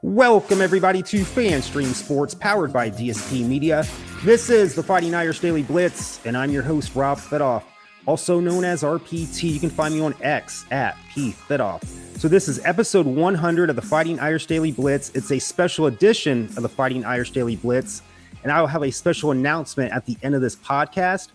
Welcome, everybody, to FanStream Sports, powered by DSP Media. This is the Fighting Irish Daily Blitz, and I'm your host, Rob Fedoff, also known as RPT. You can find me on X at PFedoff. So this is episode 100 of the Fighting Irish Daily Blitz. It's a special edition of the Fighting Irish Daily Blitz, and I will have a special announcement at the end of this podcast.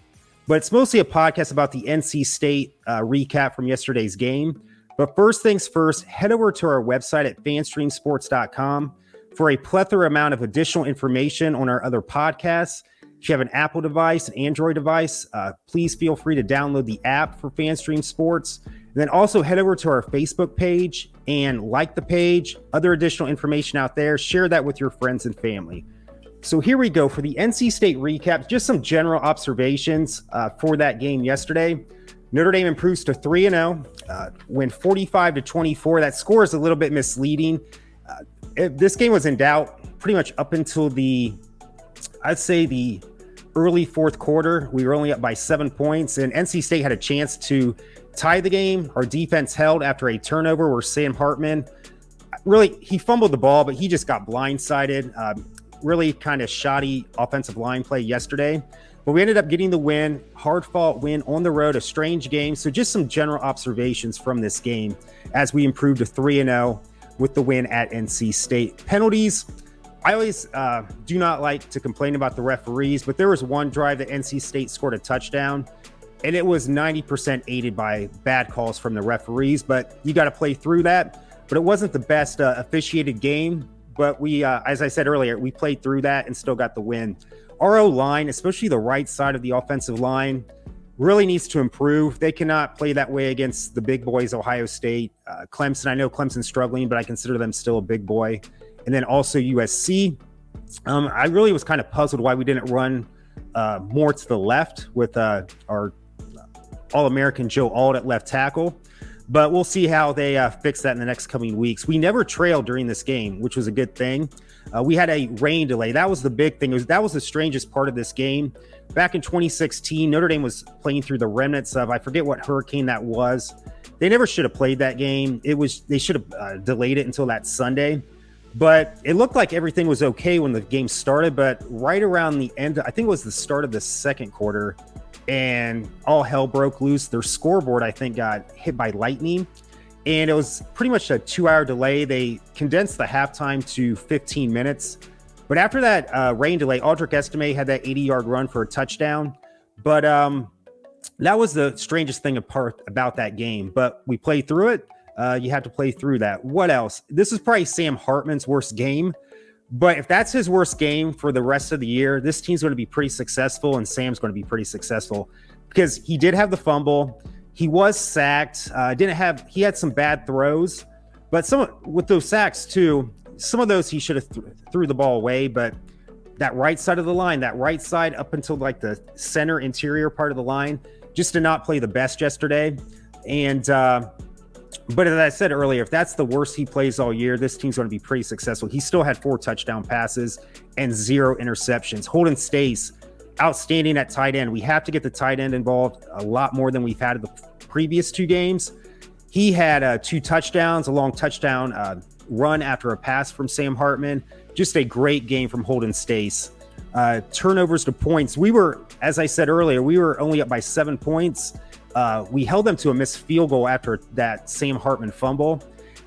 But it's mostly a podcast about the NC State recap from yesterday's game. But first things first, head over to our website at fanstreamsports.com for a plethora amount of additional information on our other podcasts. If you have an Apple device, an Android device, please feel free to download the app for FanStream Sports. And then also head over to our Facebook page and like the page, other additional information out there. Share that with your friends and family. So here we go for the NC State recap. Just some general observations for that game yesterday. Notre Dame improves to 3-0, win 45-24. That score is a little bit misleading. This game was in doubt pretty much up until I'd say the early fourth quarter. We were only up by 7 points, and NC State had a chance to tie the game. Our defense held after a turnover where Sam Hartman, he fumbled the ball, but he just got blindsided. Really kind of shoddy offensive line play yesterday. But we ended up getting the win, hard-fought win on the road, a strange game. So just some general observations from this game as we improved to 3-0 with the win at NC State. Penalties, I always do not like to complain about the referees, but there was one drive that NC State scored a touchdown, and it was 90% aided by bad calls from the referees. But you got to play through that. But it wasn't the best officiated game. But we, as I said earlier, we played through that and still got the win. Our O-line, especially the right side of the offensive line, really needs to improve. They cannot play that way against the big boys, Ohio State, Clemson. I know Clemson's struggling, but I consider them still a big boy. And then also USC. I really was kind of puzzled why we didn't run more to the left with our All-American Joe Alt at left tackle. But we'll see how they fix that in the next coming weeks. We never trailed during this game, which was a good thing. We had a rain delay. That was the big thing. That was the strangest part of this game. Back in 2016, Notre Dame was playing through the remnants of, I forget what hurricane that was. They never should have played that game. They should have delayed it until that Sunday. But it looked like everything was okay when the game started. But right around the end, I think it was the start of the second quarter, and all hell broke loose. Their scoreboard, I think, got hit by lightning. And it was pretty much a 2-hour delay. They condensed the halftime to 15 minutes. But after that rain delay, Audric Estime had that 80-yard run for a touchdown. But that was the strangest thing about that game. But we played through it. You have to play through that. What else? This is probably Sam Hartman's worst game. But if that's his worst game for the rest of the year, this team's going to be pretty successful, and Sam's going to be pretty successful because he did have the fumble. He was sacked. He had some bad throws, but with those sacks too, some of those he should have threw the ball away. But that right side of the line, that right side up until like the center interior part of the line, just did not play the best yesterday. And but as I said earlier, if that's the worst he plays all year, this team's going to be pretty successful. He still had 4 touchdown passes and 0 interceptions. Holden Stace, outstanding at tight end. We have to get the tight end involved a lot more than we've had in the previous 2 games. He had 2 touchdowns, a long touchdown run after a pass from Sam Hartman. Just a great game from Holden Stace. Turnovers to points. As I said earlier, we were only up by 7 points. We held them to a missed field goal after that Sam Hartman fumble.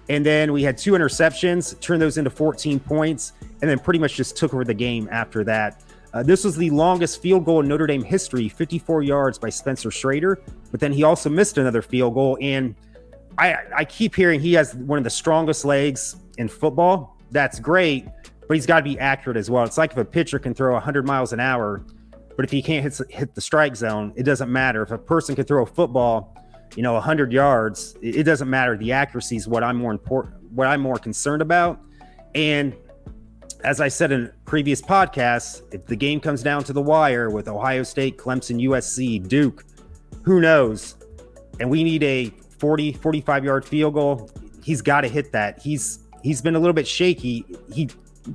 And then we had 2 interceptions, turned those into 14 points, and then pretty much just took over the game after that. This was the longest field goal in Notre Dame history, 54 yards by Spencer Schrader. But then he also missed another field goal. And I keep hearing he has one of the strongest legs in football. That's great, but he's got to be accurate as well. It's like if a pitcher can throw 100 miles an hour, but if he can't hit the strike zone, it doesn't matter. If a person can throw a football, 100 yards, it doesn't matter. The accuracy is what I'm more concerned about. And as I said in previous podcasts, if the game comes down to the wire with Ohio State, Clemson, USC, Duke, who knows? And we need a 45-yard field goal. He's got to hit that. He's been a little bit shaky.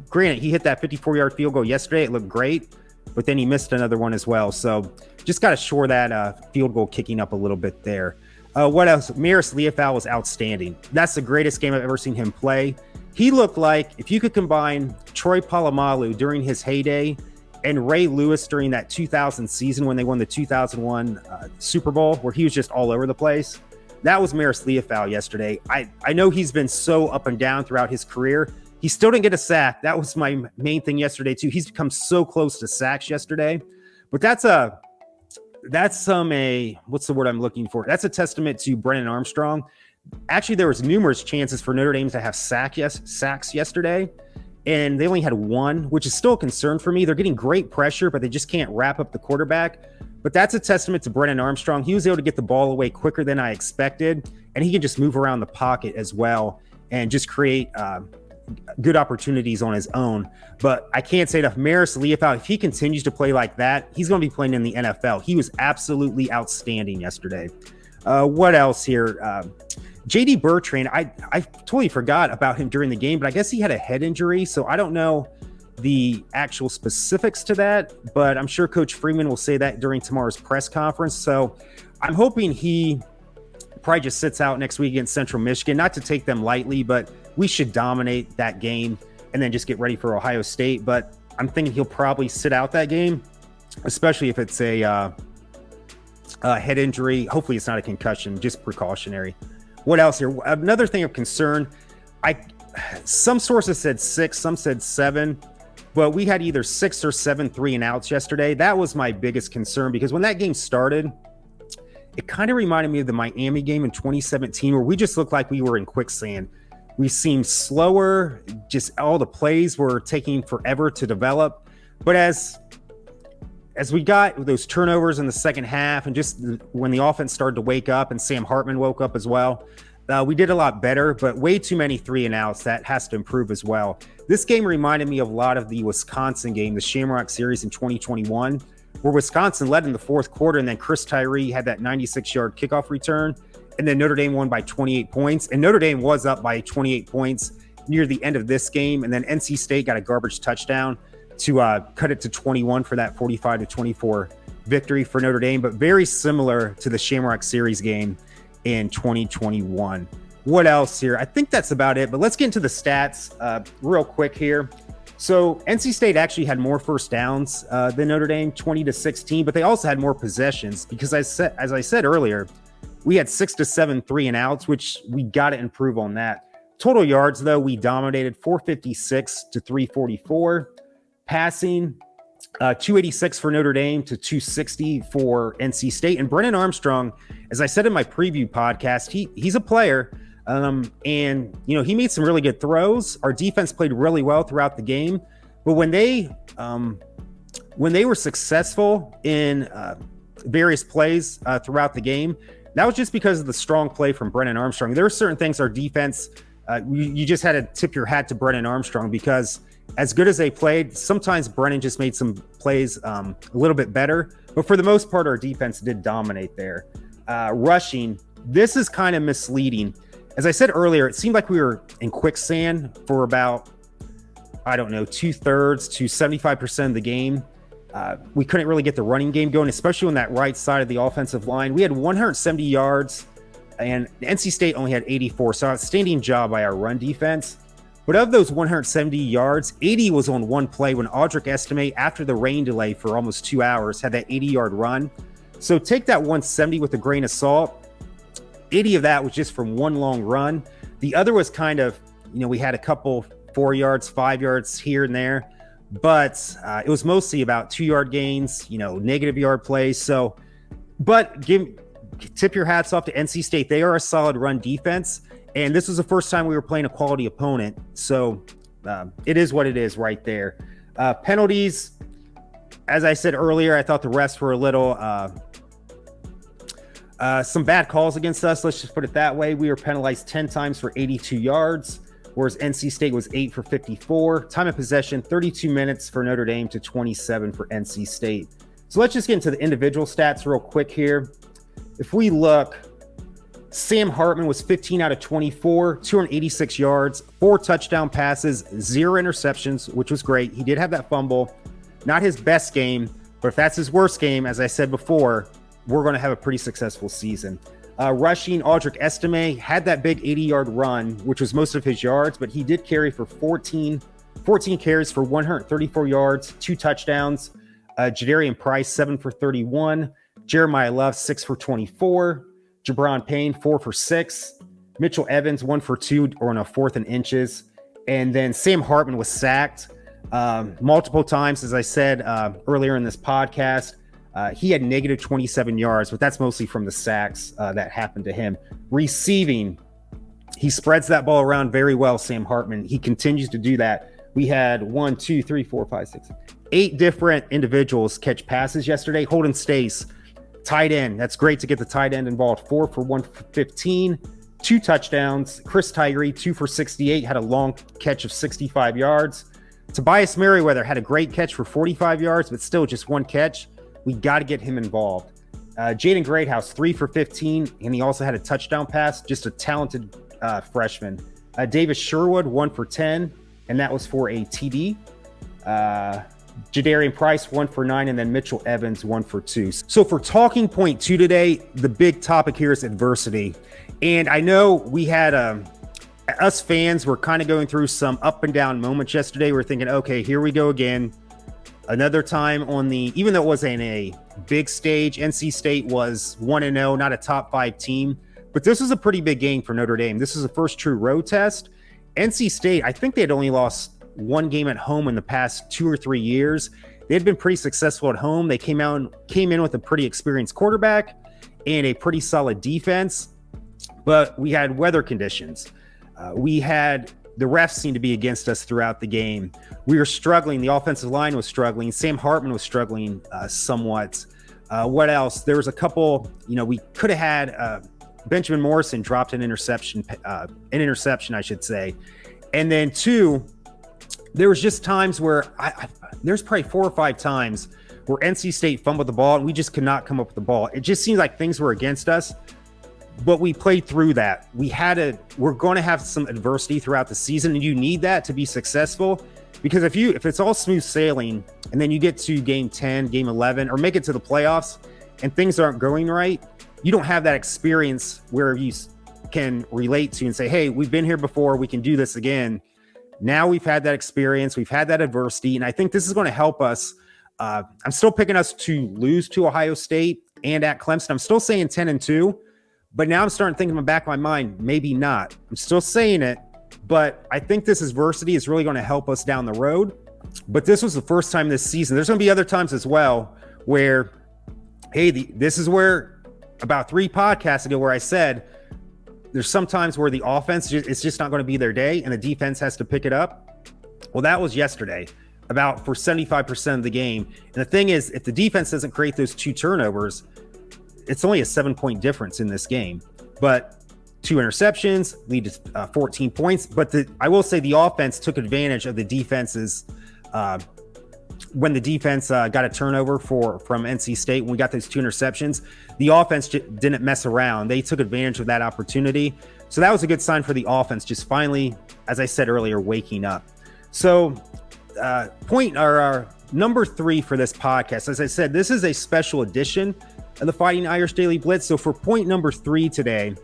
Granted, he hit that 54-yard field goal yesterday. It looked great, but then he missed another one as well. So just got to shore that field goal kicking up a little bit there. What else? Maris Leofau was outstanding. That's the greatest game I've ever seen him play. He looked like if you could combine Troy Polamalu during his heyday and Ray Lewis during that 2000 season when they won the 2001 Super Bowl, where he was just all over the place. That was Maris Leofau yesterday. I know he's been so up and down throughout his career. He still didn't get a sack. That was my main thing yesterday too. He's become so close to sacks yesterday, but that's what's the word I'm looking for? That's a testament to Brennan Armstrong. Actually, there was numerous chances for Notre Dame to have sacks yesterday, and they only had one, which is still a concern for me. They're getting great pressure, but they just can't wrap up the quarterback. But that's a testament to Brennan Armstrong. He was able to get the ball away quicker than I expected, and he can just move around the pocket as well and just create good opportunities on his own. But I can't say enough. Maris Leofau, if he continues to play like that, he's going to be playing in the NFL. He was absolutely outstanding yesterday. What else here? JD Bertrand, I totally forgot about him during the game, but I guess he had a head injury, so I don't know the actual specifics to that, but I'm sure Coach Freeman will say that during tomorrow's press conference. So I'm hoping he probably just sits out next week against Central Michigan, not to take them lightly, but we should dominate that game and then just get ready for Ohio State. But I'm thinking he'll probably sit out that game, especially if it's a head injury. Hopefully it's not a concussion, just precautionary. What else here? Another thing of concern, some sources said 6, some said 7, but we had either 6 or 7 3-and-outs yesterday. That was my biggest concern because when that game started, it kind of reminded me of the Miami game in 2017 where we just looked like we were in quicksand. We seemed slower, just all the plays were taking forever to develop. But as we got those turnovers in the second half and just when the offense started to wake up and Sam Hartman woke up as well, we did a lot better, but way too many 3-and-outs. That has to improve as well. This game reminded me of a lot of the Wisconsin game, the Shamrock Series in 2021, where Wisconsin led in the fourth quarter and then Chris Tyree had that 96-yard kickoff return, and then Notre Dame won by 28 points. And Notre Dame was up by 28 points near the end of this game, and then NC State got a garbage touchdown to cut it to 21 for that 45-24 victory for Notre Dame, but very similar to the Shamrock Series game in 2021. What else here? I think that's about it, but let's get into the stats real quick here. So NC State actually had more first downs than Notre Dame, 20-16, but they also had more possessions because as I said earlier, we had 6 to 7 3-and-outs, which we got to improve on that. Total yards, though, we dominated 456 to 344. Passing, 286 for Notre Dame to 260 for NC State. And Brennan Armstrong, as I said in my preview podcast, he's a player. And, he made some really good throws. Our defense played really well throughout the game. But when they were successful in various plays throughout the game, that was just because of the strong play from Brennan Armstrong. There are certain things our defense, you just had to tip your hat to Brennan Armstrong because as good as they played, sometimes Brennan just made some plays a little bit better. But for the most part, our defense did dominate there. Rushing, this is kind of misleading. As I said earlier, it seemed like we were in quicksand for about, 2/3 to 75% of the game. We couldn't really get the running game going, especially on that right side of the offensive line. We had 170 yards, and NC State only had 84. So outstanding job by our run defense. But of those 170 yards, 80 was on one play when Audric Estime, after the rain delay for almost 2 hours, had that 80-yard run. So take that 170 with a grain of salt. 80 of that was just from one long run. The other was kind of, we had a couple 4 yards, 5 yards here and there, but it was mostly about 2-yard gains, negative yard plays. So, but tip your hats off to NC State. They are a solid run defense. And this was the first time we were playing a quality opponent. So it is what it is right there. Penalties, as I said earlier, I thought the refs were a little, some bad calls against us. Let's just put it that way. We were penalized 10 times for 82 yards, whereas NC State was 8 for 54. Time of possession, 32 minutes for Notre Dame to 27 for NC State. So let's just get into the individual stats real quick here. If we look, Sam Hartman was 15 out of 24, 286 yards, 4 touchdown passes, 0 interceptions, which was great. He did have that fumble. Not his best game, but if that's his worst game, as I said before, we're going to have a pretty successful season. Rushing, Audric Estime had that big 80-yard run, which was most of his yards, but he did carry for 14 carries for 134 yards, 2 touchdowns. Jadarian Price, 7 for 31. Jeremiah Love, 6 for 24. Jabron Payne, 4 for 6. Mitchell Evans, 1 for 2 on a 4th and inches. And then Sam Hartman was sacked multiple times, as I said earlier in this podcast. He had negative 27 yards, but that's mostly from the sacks that happened to him. Receiving, he spreads that ball around very well, Sam Hartman. He continues to do that. We had 8 different individuals catch passes yesterday. Holden Stace, tight end. That's great to get the tight end involved. 4 for 115, 2 touchdowns. Chris Tyree, 2 for 68, had a long catch of 65 yards. Tobias Merriweather had a great catch for 45 yards, but still just 1 catch. We got to get him involved. Jaden Greathouse, 3 for 15, and he also had a touchdown pass. Just a talented freshman. Davis Sherwood, 1 for 10, and that was for a TD. Jadarian Price, 1 for 9, and then Mitchell Evans, 1 for 2. So for talking point 2 today, the big topic here is adversity. And I know we had us fans were kind of going through some up and down moments yesterday. We're thinking, okay, here we go again. Another time on even though it wasn't a big stage, NC State was 1-0, not a top 5 team. But this was a pretty big game for Notre Dame. This is the first true road test. NC State, I think they had only lost 1 game at home in the past 2 or 3 years. They had been pretty successful at home. They came in with a pretty experienced quarterback and a pretty solid defense. But we had weather conditions. The refs seemed to be against us throughout the game. We were struggling. The offensive line was struggling. Sam Hartman was struggling somewhat. What else? There was a couple, we could have had Benjamin Morrison dropped an interception, I should say. And then 2, there was just times where there's probably 4 or 5 times where NC State fumbled the ball and we just could not come up with the ball. It just seemed like things were against us. But we played through that. We're going to have some adversity throughout the season, and you need that to be successful. Because if it's all smooth sailing, and then you get to game 10, game 11, or make it to the playoffs, and things aren't going right, you don't have that experience where you can relate to and say, hey, we've been here before, we can do this again. Now we've had that experience, we've had that adversity, and I think this is going to help us. I'm still picking us to lose to Ohio State and at Clemson. I'm still saying 10-2. But now I'm starting to think in the back of my mind, maybe not. I'm still saying it, but I think this adversity is really going to help us down the road. But this was the first time this season. There's going to be other times as well where, hey, this is where about 3 podcasts ago where I said there's some times where the offense, it's just not going to be their day and the defense has to pick it up. Well, that was yesterday for 75% of the game. And the thing is, if the defense doesn't create those 2 turnovers, it's only a 7-point difference in this game, but 2 interceptions lead to 14 points. But I will say the offense took advantage of the defenses when the defense got a turnover from NC State. When we got those 2 interceptions, the offense didn't mess around. They took advantage of that opportunity. So that was a good sign for the offense, just finally, as I said earlier, waking up. So our number 3 for this podcast, as I said, this is a special edition of the Fighting Irish Daily Blitz. So for point number 3 today,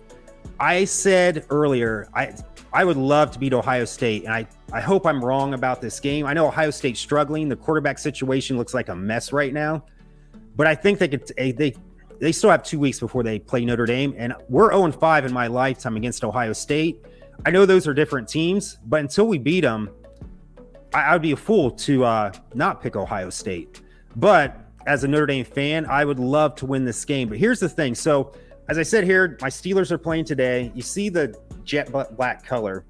I said earlier, I would love to beat Ohio State, and I hope I'm wrong about this game. I know Ohio State's struggling. The quarterback situation looks like a mess right now, but I think they still have 2 weeks before they play Notre Dame, and we're 0-5 in my lifetime against Ohio State. I know those are different teams, but until we beat them, I would be a fool to not pick Ohio State. But as a Notre Dame fan, I would love to win this game. But here's the thing. So as I said here, my Steelers are playing today. You see the jet black color.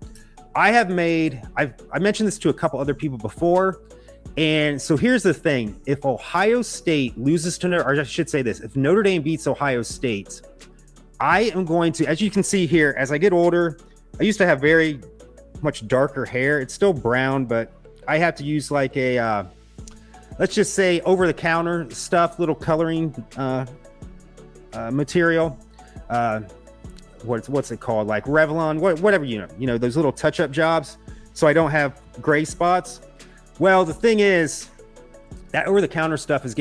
I mentioned this to a couple other people before. And so here's the thing. If Ohio State loses to or I should say this, if Notre Dame beats Ohio State, I am going to, as you can see here, as I get older, I used to have very much darker hair. It's still brown, but I have to use like a, let's just say over-the-counter stuff, little coloring material. What's it called? Like Revlon, whatever, those little touch-up jobs, so I don't have gray spots. Well, the thing is, that over-the-counter stuff is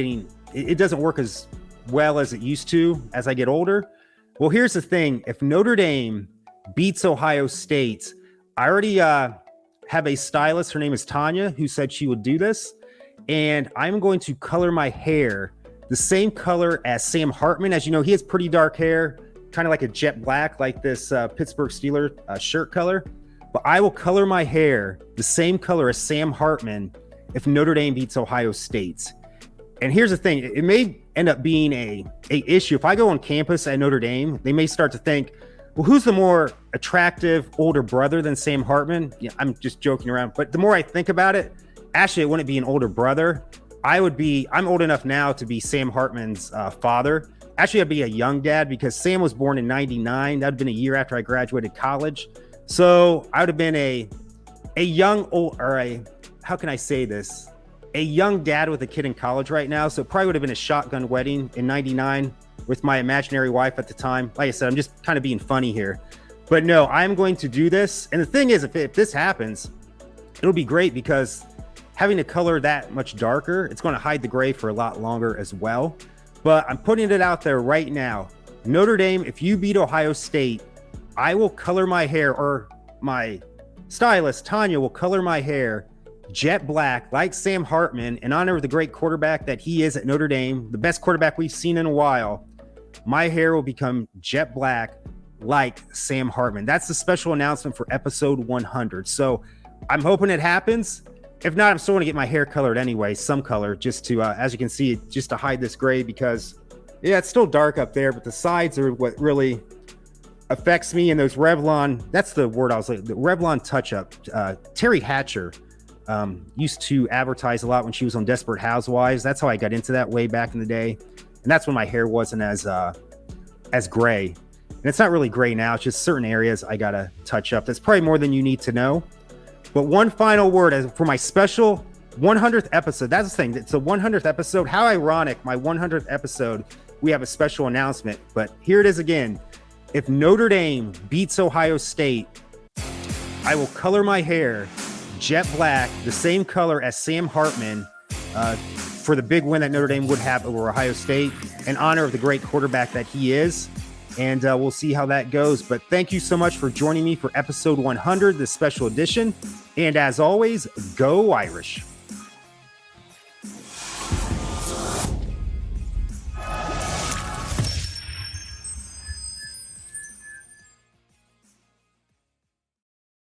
it doesn't work as well as it used to as I get older. Well, here's the thing. If Notre Dame beats Ohio State, I already have a stylist. Her name is Tanya, who said she would do this. And I'm going to color my hair the same color as Sam Hartman. As you know, he has pretty dark hair, kind of like a jet black, like this Pittsburgh Steelers shirt color. But I will color my hair the same color as Sam Hartman if Notre Dame beats Ohio State. And here's the thing. It may end up being a issue. If I go on campus at Notre Dame, they may start to think, well, who's the more attractive older brother than Sam Hartman? Yeah, I'm just joking around. But the more I think about it, actually, it wouldn't be an older brother. I'm old enough now to be Sam Hartman's father. Actually, I'd be a young dad because Sam was born in 99. That would have been a year after I graduated college. So I would have been a young old, or how can I say this? A young dad with a kid in college right now. So it probably would have been a shotgun wedding in 99 with my imaginary wife at the time. Like I said, I'm just kind of being funny here. But no, I'm going to do this. And the thing is, if this happens, it'll be great because having the color that much darker, it's going to hide the gray for a lot longer as well. But I'm putting it out there right now. Notre Dame, if you beat Ohio State, I will color my hair, or my stylist, Tanya, will color my hair jet black like Sam Hartman in honor of the great quarterback that he is at Notre Dame, the best quarterback we've seen in a while. My hair will become jet black like Sam Hartman. That's the special announcement for episode 100. So I'm hoping it happens. If not, I'm still going to get my hair colored anyway, some color, just to, as you can see, just to hide this gray because, yeah, it's still dark up there, but the sides are what really affects me. And those Revlon, that's the word I was like, the Revlon touch-up. Terry Hatcher used to advertise a lot when she was on Desperate Housewives. That's how I got into that way back in the day. And that's when my hair wasn't as gray. And it's not really gray now. It's just certain areas I got to touch up. That's probably more than you need to know. But one final word for my special 100th episode. That's the thing. It's the 100th episode. How ironic. My 100th episode, we have a special announcement. But here it is again. If Notre Dame beats Ohio State, I will color my hair jet black, the same color as Sam Hartman, for the big win that Notre Dame would have over Ohio State in honor of the great quarterback that he is. And we'll see how that goes. But thank you so much for joining me for episode 100, this special edition. And as always, go Irish.